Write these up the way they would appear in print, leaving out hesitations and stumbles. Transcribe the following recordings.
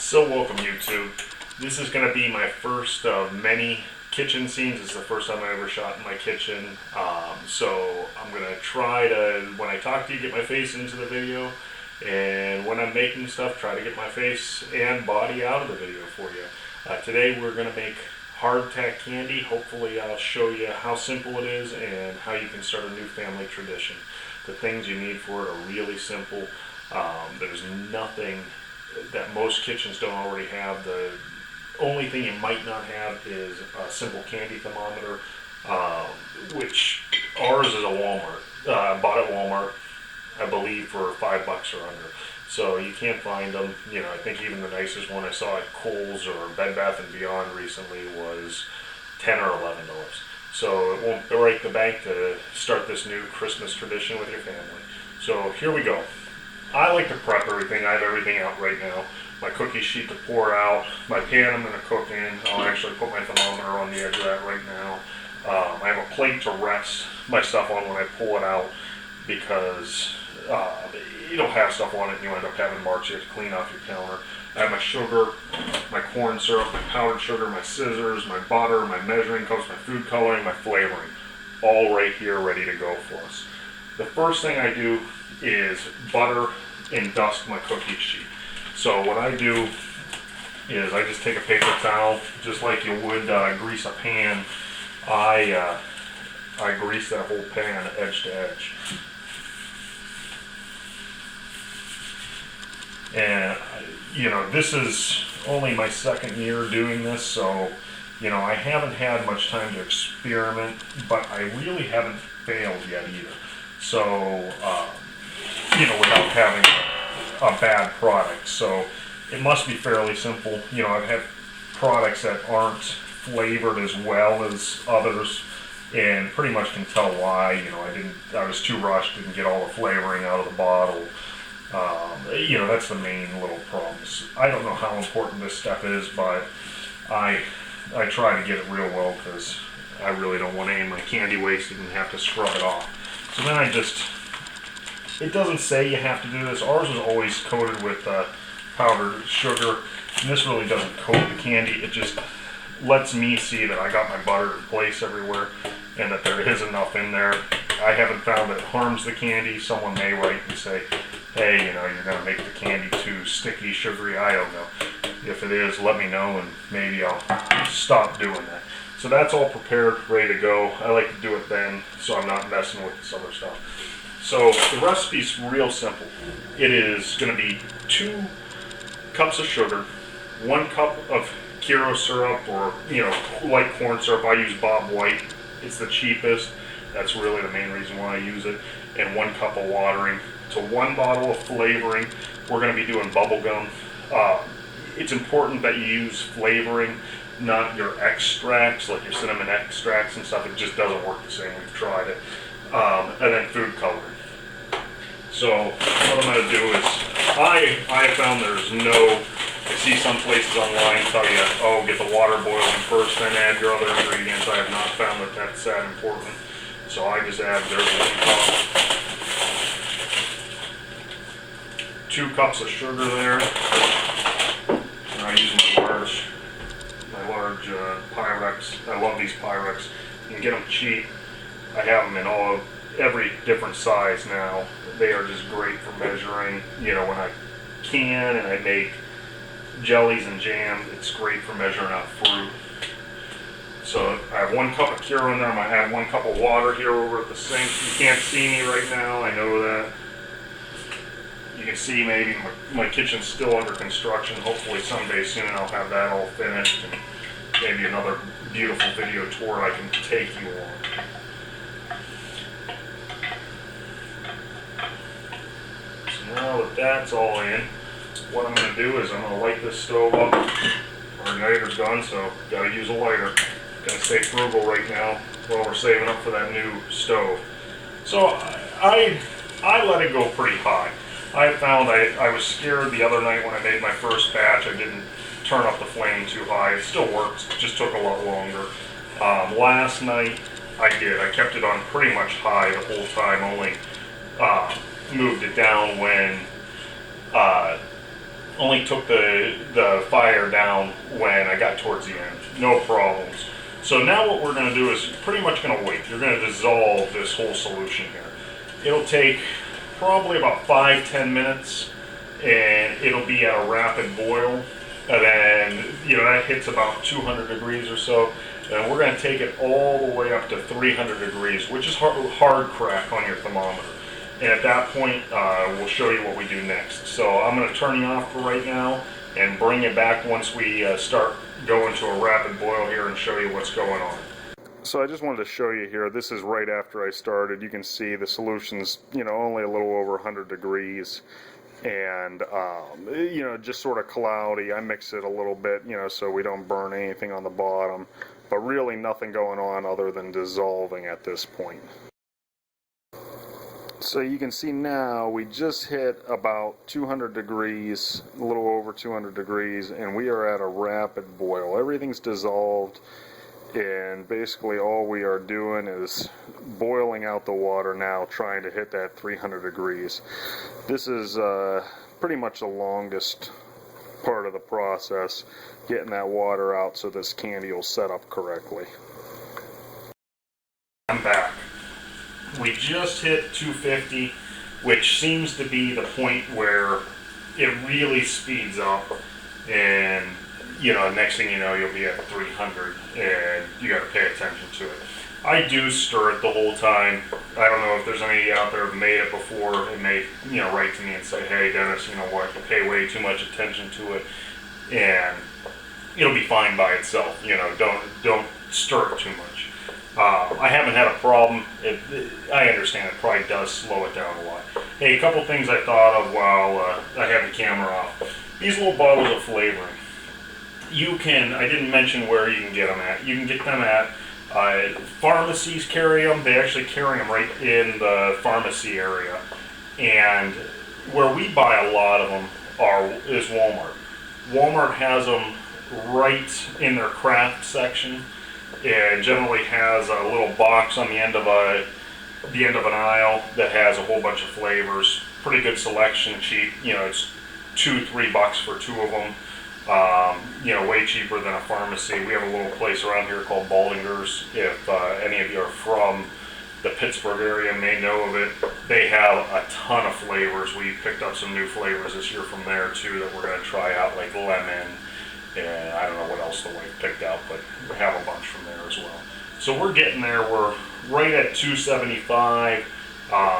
So welcome YouTube. This is going to be my first of many kitchen scenes. This is the first time I ever shot in my kitchen. So I'm going to try to, when I talk to you, get my face into the video. And when I'm making stuff, try to get my face and body out of the video for you. Today we're going to make hardtack candy. Hopefully I'll show you how simple it is and how you can start a new family tradition. The things you need for it are really simple. There's nothing that most kitchens don't already have. The only thing you might not have is a simple candy thermometer, which ours is a Walmart. I bought at Walmart, I believe, for $5 or under. So you can't find them. You know, I think even the nicest one I saw at Kohl's or Bed Bath & Beyond recently was $10 or $11. So it won't break the bank to start this new Christmas tradition with your family. So here we go. I like to prep everything. I have everything out right now. My cookie sheet to pour out, my pan I'm going to cook in. I'll actually put my thermometer on the edge of that right now. I have a plate to rest my stuff on when I pull it out, because you don't have stuff on it and you end up having marks you have to clean off your counter. I have my sugar, my corn syrup, my powdered sugar, my scissors, my butter, my measuring cups, my food coloring, my flavoring, all right here ready to go for us. The first thing I do is butter and dust my cookie sheet. So what I do is I just take a paper towel, just like you would grease a pan. I grease that whole pan edge to edge. And you know, this is only my second year doing this, so you know, I haven't had much time to experiment, but I really haven't failed yet either. So you know, without having a bad product. So it must be fairly simple. You know, I've had products that aren't flavored as well as others, and pretty much can tell why. You know, I was too rushed, didn't get all the flavoring out of the bottle. You know, that's the main little problem. I don't know how important this step is, but I try to get it real well, because I really don't want any of my candy wasted and have to scrub it off. So then it doesn't say you have to do this. Ours is always coated with powdered sugar, and this really doesn't coat the candy. It just lets me see that I got my butter in place everywhere and that there is enough in there. I haven't found that it harms the candy. Someone may write and say, hey, you know, you're going to make the candy too sticky, sugary. I don't know. If it is, let me know, and maybe I'll stop doing that. So that's all prepared, ready to go. I like to do it then, so I'm not messing with this other stuff. So the recipe's real simple. It is going to be 2 cups of sugar, 1 cup of Kiro syrup, or you know, light corn syrup. I use Bob White. It's the cheapest. That's really the main reason why I use it. And 1 cup of watering. To 1 bottle of flavoring. We're going to be doing bubble gum. It's important that you use flavoring, not your extracts, like your cinnamon extracts and stuff. It just doesn't work the same. We've tried it. And then food coloring. So what I'm going to do is, I have found I see some places online tell you, oh, get the water boiling first, then add your other ingredients. I have not found that that's that important. So I just add, there's 1 cup. 2 cups of sugar there. And I use my large Pyrex. I love these Pyrex. You can get them cheap. I have them in every different size now. They are just great for measuring. You know, when I can and I make jellies and jam, it's great for measuring out fruit. So I have 1 cup of Kiro in there. I'm going to add 1 cup of water here over at the sink. You can't see me right now, I know that. You can see maybe my kitchen's still under construction. Hopefully someday soon I'll have that all finished, and maybe another beautiful video tour I can take you on. Now that that's all in, what I'm going to do is I'm going to light this stove up. Our igniter's done, so got to use a lighter. Going to stay frugal right now while we're saving up for that new stove. So I let it go pretty high. I found I was scared the other night when I made my first batch. I didn't turn up the flame too high. It still works, it just took a lot longer. Last night I did. I kept it on pretty much high the whole time, only moved it down when Only took the fire down when I got towards the end. No problems. So now what we're going to do is pretty much going to wait. You're going to dissolve this whole solution here. It'll take probably about 5-10 minutes, and it'll be at a rapid boil. And then, that hits about 200 degrees or so. And we're going to take it all the way up to 300 degrees, which is hard crack on your thermometer. And at that point, we'll show you what we do next. So I'm going to turn you off for right now and bring you back once we start going to a rapid boil here and show you what's going on. So I just wanted to show you here, this is right after I started. You can see the solution's, only a little over 100 degrees. And, just sort of cloudy. I mix it a little bit, so we don't burn anything on the bottom. But really nothing going on other than dissolving at this point. So you can see now we just hit about 200 degrees, a little over 200 degrees, and we are at a rapid boil. Everything's dissolved, and basically all we are doing is boiling out the water now, trying to hit that 300 degrees. This is pretty much the longest part of the process, getting that water out so this candy will set up correctly. I'm back. We just hit 250, which seems to be the point where it really speeds up, and next thing you know, you'll be at 300, and you got to pay attention to it. I do stir it the whole time. I don't know if there's any out there who've made it before and may write to me and say, hey Dennis, you know what, you pay way too much attention to it, and it'll be fine by itself. Don't stir it too much. I haven't had a problem. I understand it probably does slow it down a lot. Hey, a couple things I thought of while I have the camera off. These little bottles of flavoring. I didn't mention where you can get them at. You can get them at pharmacies carry them. They actually carry them right in the pharmacy area. And where we buy a lot of them is Walmart. Walmart has them right in their craft section. It generally has a little box on the end of an aisle that has a whole bunch of flavors. Pretty good selection, cheap. It's $2-3 for two of them. Way cheaper than a pharmacy. We have a little place around here called Baldinger's. If any of you are from the Pittsburgh area may know of it, they have a ton of flavors. We picked up some new flavors this year from there too that we're going to try out, like lemon. And I don't know what else the wife picked out, but we have a bunch from there as well. So we're getting there. We're right at 275.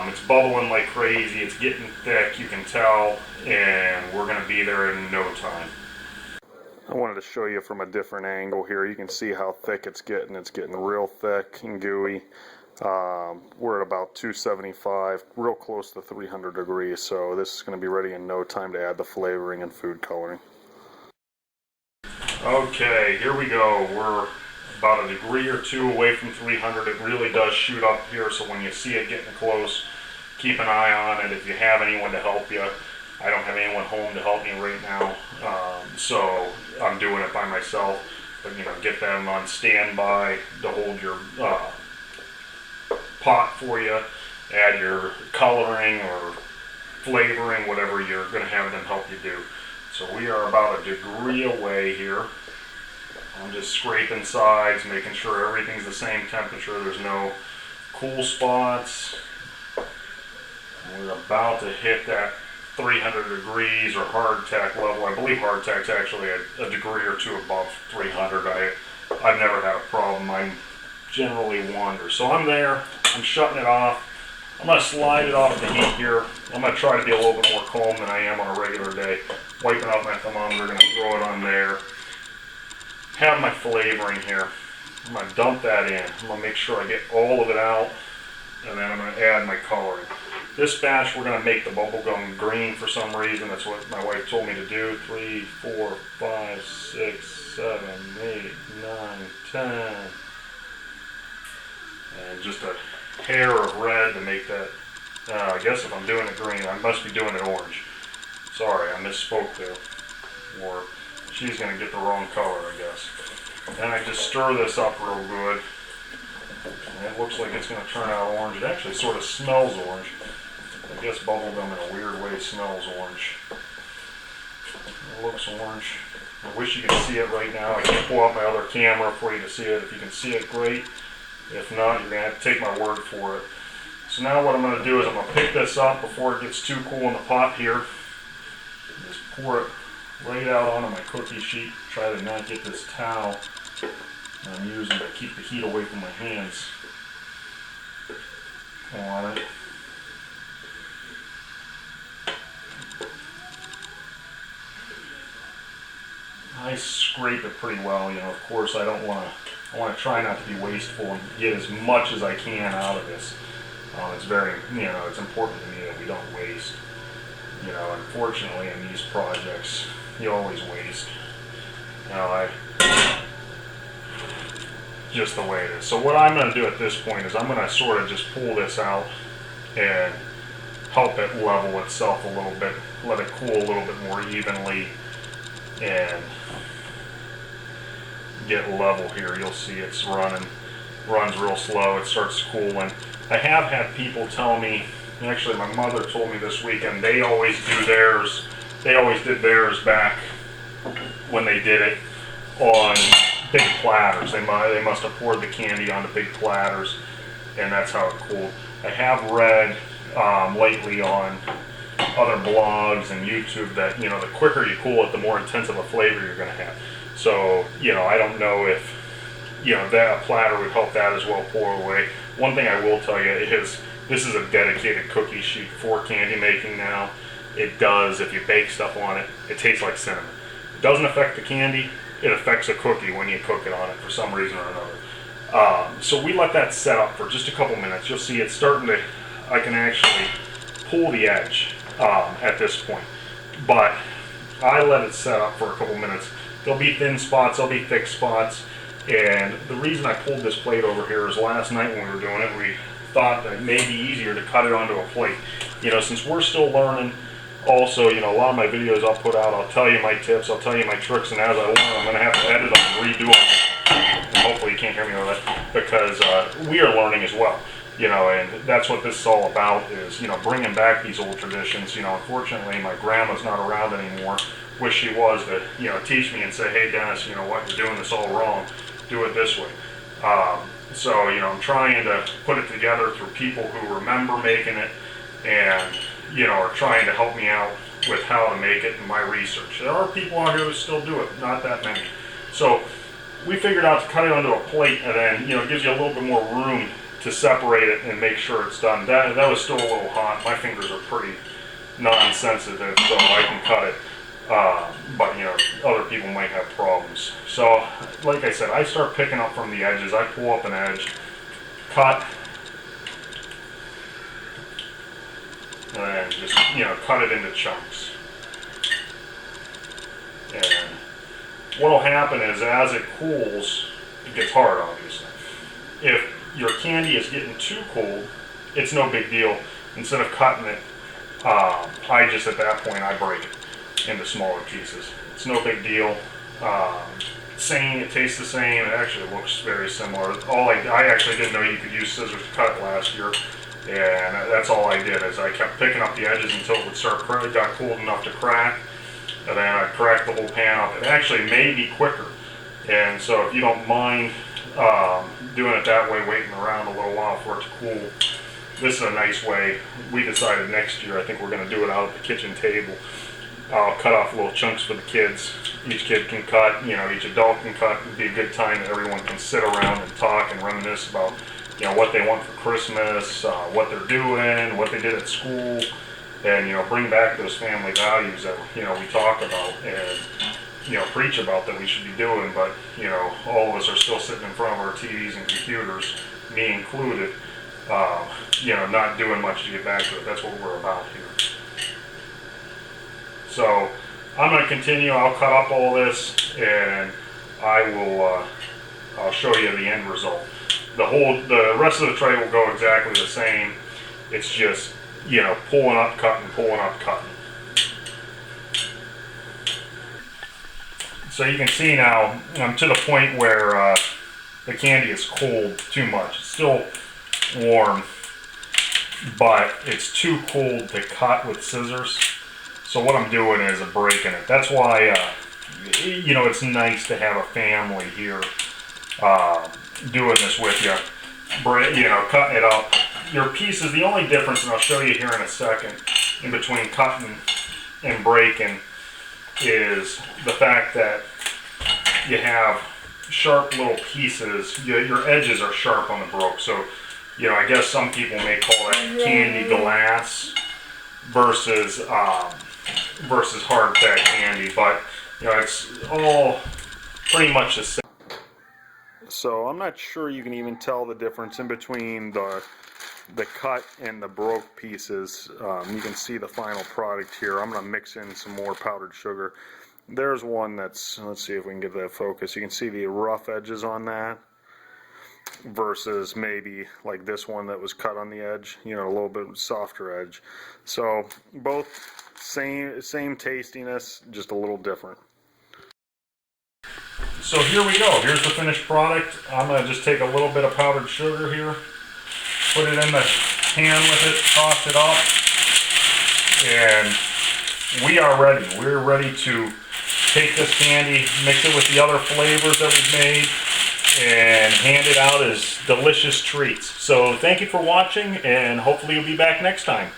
It's bubbling like crazy. It's getting thick, you can tell, and we're going to be there in no time. I wanted to show you from a different angle here. You can see how thick it's getting. It's getting real thick and gooey. We're at about 275, real close to 300 degrees, so this is going to be ready in no time to add the flavoring and food coloring. Okay, here we go. We're about a degree or two away from 300. It really does shoot up here, so when you see it getting close, keep an eye on it. If you have anyone to help you, I don't have anyone home to help me right now, so I'm doing it by myself. But get them on standby to hold your pot for you, add your coloring or flavoring, whatever you're going to have them help you do. So we are about a degree away here. I'm just scraping sides, making sure everything's the same temperature. There's no cool spots. And we're about to hit that 300 degrees or hardtack level. I believe hardtack's actually a degree or two above 300. I've never had a problem. I'm generally wander. So I'm there. I'm shutting it off. I'm going to slide it off the heat here. I'm going to try to be a little bit more calm than I am on a regular day. Wiping out my thermometer, going to throw it on there. Have my flavoring here. I'm going to dump that in. I'm going to make sure I get all of it out, and then I'm going to add my coloring. This batch we're going to make the bubblegum green for some reason. That's what my wife told me to do. 3, 4, 5, 6, 7, 8, 9, 10. And just a hair of red to make that, I guess if I'm doing it green, I must be doing it orange. Sorry, I misspoke there. Or she's going to get the wrong color, I guess. Then I just stir this up real good. And it looks like it's going to turn out orange. It actually sort of smells orange. I guess bubblegum in a weird way smells orange. It looks orange. I wish you could see it right now. I can't pull out my other camera for you to see it. If you can see it, great. If not, you're going to have to take my word for it. So now what I'm going to do is I'm going to pick this up before it gets too cool in the pot here. Just pour it right out onto my cookie sheet. Try to not get this towel I'm using to keep the heat away from my hands on it. I scrape it pretty well, you know. Of course, I want to try not to be wasteful and get as much as I can out of this. It's very, you know, it's important to me that we don't waste. You know, unfortunately, in these projects, you always waste. You know, just the way it is. So what I'm going to do at this point is I'm going to sort of just pull this out and help it level itself a little bit, let it cool a little bit more evenly, and get level here. You'll see it's runs real slow. It starts cooling. I have had people tell me, actually my mother told me this weekend, they always did theirs back when they did it on big platters. They must have poured the candy onto big platters, and that's how it cooled. I have read lately on other blogs and YouTube that, you know, the quicker you cool it, the more intense of a flavor you're going to have. So, you know, I don't know if, you know, that platter would help that as well pour away. One thing I will tell you is this is a dedicated cookie sheet for candy making now. It does, if you bake stuff on it, it tastes like cinnamon. It doesn't affect the candy, it affects a cookie when you cook it on it for some reason or another. So we let that set up for just a couple minutes. You'll see it's starting to, I can actually pull the edge at this point. But I let it set up for a couple minutes. There'll be thin spots, there'll be thick spots. And the reason I pulled this plate over here is last night when we were doing it, we thought that it may be easier to cut it onto a plate. You know, since we're still learning, also, you know, a lot of my videos I'll put out, I'll tell you my tips, I'll tell you my tricks, and as I learn, I'm going to have to edit them and redo them. And hopefully you can't hear me with that, because we are learning as well. You know, and that's what this is all about, is, you know, bringing back these old traditions. You know, unfortunately, my grandma's not around anymore. Wish she was to, you know, teach me and say, hey, Dennis, you know what, you're doing this all wrong. Do it this way. So, you know, I'm trying to put it together through people who remember making it and, you know, are trying to help me out with how to make it and my research. There are people out here who still do it, not that many. So we figured out to cut it onto a plate, and then, you know, it gives you a little bit more room to separate it and make sure it's done. That was still a little hot. My fingers are pretty non-sensitive, so I can cut it. But, you know, other people might have problems. So, like I said, I start picking up from the edges. I pull up an edge, cut, and then just, you know, cut it into chunks. And what'll happen is, as it cools, it gets hard, obviously. If your candy is getting too cold, it's no big deal. Instead of cutting it, I just, at that point, I break it into smaller pieces. It's no big deal. Same, it tastes the same. It actually looks very similar. I actually didn't know you could use scissors to cut it last year, and that's all I did. Is I kept picking up the edges until it would it got cold enough to crack, and then I cracked the whole pan up. It actually may be quicker, and so if you don't mind doing it that way, waiting around a little while for it to cool, this is a nice way. We decided next year, I think we're going to do it out at the kitchen table. I'll cut off little chunks for the kids. Each kid can cut, you know, each adult can cut. It'd be a good time that everyone can sit around and talk and reminisce about, you know, what they want for Christmas, what they're doing, what they did at school, and, you know, bring back those family values that, you know, we talk about and, you know, preach about that we should be doing, but, you know, all of us are still sitting in front of our TVs and computers, me included, you know, not doing much to get back to it. That's what we're about here. So I'm going to continue. I'll cut up all this, and I will I'll show you the end result. The rest of the tray will go exactly the same. It's just, you know, pulling up, cutting, pulling up, cutting. So you can see now I'm to the point where the candy is cold too much. It's still warm, but it's too cold to cut with scissors. So what I'm doing is breaking it. That's why, you know, it's nice to have a family here doing this with you. You know, cutting it up. Your pieces, the only difference, and I'll show you here in a second, in between cutting and breaking is the fact that you have sharp little pieces. Your edges are sharp on the broke. So, you know, I guess some people may call that candy glass versus hard fat candy, but you know, it's all pretty much the same. So I'm not sure you can even tell the difference in between the cut and the broke pieces. You can see the final product here. I'm going to mix in some more powdered sugar. There's one that's, let's see if we can get that focus. You can see the rough edges on that versus maybe like this one that was cut on the edge, you know, a little bit softer edge. So both same tastiness, just a little different. So here we go. Here's the finished product. I'm going to just take a little bit of powdered sugar here, put it in the pan with it, toss it up, and we are ready. We're ready to take this candy, mix it with the other flavors that we've made, and hand it out as delicious treats. So thank you for watching, and hopefully you'll be back next time.